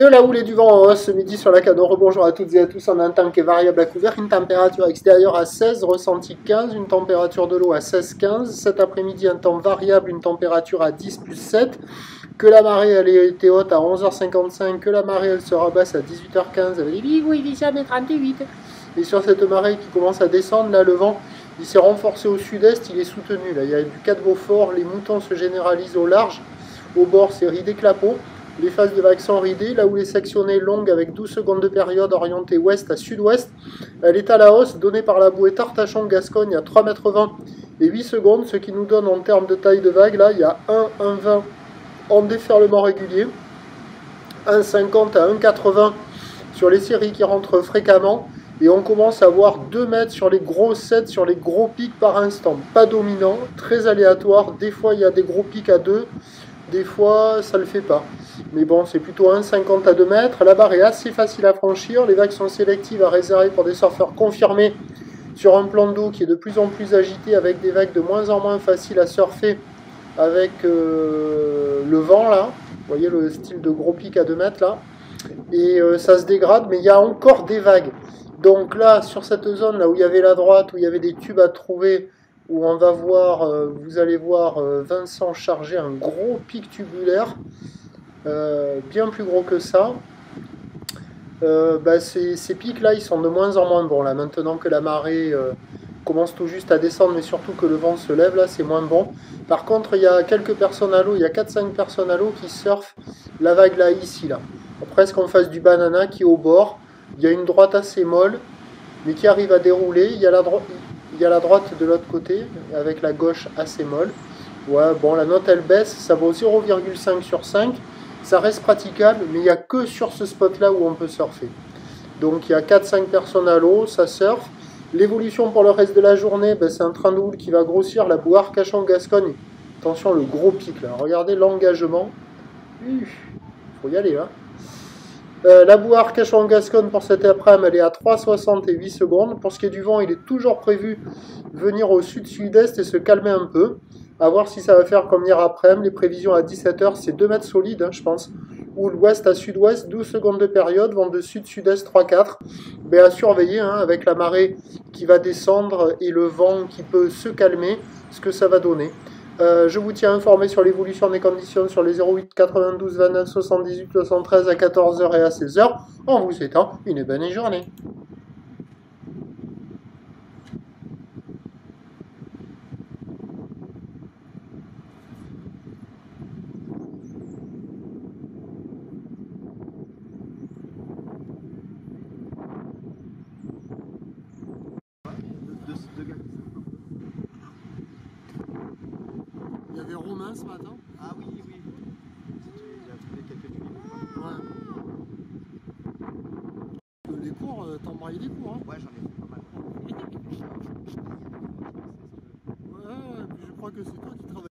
De la houle et du vent en hausse ce midi sur la Canot. Bonjour à toutes et à tous. On a un temps qui est variable à couvert, une température extérieure à 16, ressenti 15, une température de l'eau à 16-15. Cet après-midi, un temps variable, une température à 10 plus 7. Que la marée elle était haute à 11h55, que la marée elle sera basse à 18h15 avec des bigouilles à 38. Et sur cette marée qui commence à descendre, là le vent il s'est renforcé au sud-est, il est soutenu. Là, il y a du 4 Beaufort, les moutons se généralisent au large, au bord c'est ridé clapot. Les phases de vagues sont ridées, là où les sectionnées longues avec 12 secondes de période orientée ouest à sud-ouest. Elle est à la hausse, donnée par la bouée Tartachon-Gascogne à 3,20 m et 8 secondes, ce qui nous donne en termes de taille de vague, là il y a 1,20 en déferlement régulier, 1,50 à 1,80 sur les séries qui rentrent fréquemment, et on commence à voir 2 mètres sur les gros sets, sur les gros pics par instant. Pas dominant, très aléatoire, des fois il y a des gros pics à 2, des fois ça le fait pas. Mais bon, c'est plutôt 1,50 à 2 mètres. La barre est assez facile à franchir. Les vagues sont sélectives à réserver pour des surfeurs confirmés sur un plan d'eau qui est de plus en plus agité, avec des vagues de moins en moins faciles à surfer avec le vent là. Vous voyez le style de gros pic à 2 mètres là. Et ça se dégrade, mais il y a encore des vagues. Donc là, sur cette zone là où il y avait la droite, où il y avait des tubes à trouver, où on va voir, vous allez voir Vincent charger un gros pic tubulaire. Bien plus gros que ça. Ces pics là ils sont de moins en moins bons là, maintenant que la marée commence tout juste à descendre, mais surtout que le vent se lève là, c'est moins bon. Par contre il y a quelques personnes à l'eau, il y a 4-5 personnes à l'eau qui surfent la vague là, ici là, presque en face du banana qui est au bord. Il y a une droite assez molle mais qui arrive à dérouler. Il y a la droite de l'autre côté avec la gauche assez molle. Ouais, bon, la note elle baisse, ça vaut 0,5 sur 5. Ça reste praticable, mais il n'y a que sur ce spot-là où on peut surfer. Donc il y a 4-5 personnes à l'eau, ça surfe. L'évolution pour le reste de la journée, ben, c'est un train de houle qui va grossir, la bouée Arcachon-Gascogne. Attention, le gros pic là, regardez l'engagement. Il faut y aller là. La bouée Arcachon-Gascogne pour cet après-midi, elle est à 3,60 et 8 secondes. Pour ce qui est du vent, il est toujours prévu venir au sud-sud-est et se calmer un peu. A voir si ça va faire comme hier après-midi. Les prévisions à 17 h, c'est 2 mètres solides, hein, je pense. Ou l'ouest à sud-ouest, 12 secondes de période, vent de sud-sud-est 3-4. Ben, à surveiller, hein, avec la marée qui va descendre et le vent qui peut se calmer, ce que ça va donner. Je vous tiens informé sur l'évolution des conditions sur les 08 92 29 78 73 à 14 h et à 16 h, en vous souhaitant une bonne journée. Il y avait Romain ce matin. Ah oui, oui. Il a trouvé quelques tuiles. Ouais. Les cours, t'embrayes les cours. Hein. Ouais, j'en ai fait pas mal. Ouais, je crois que c'est toi qui travailles.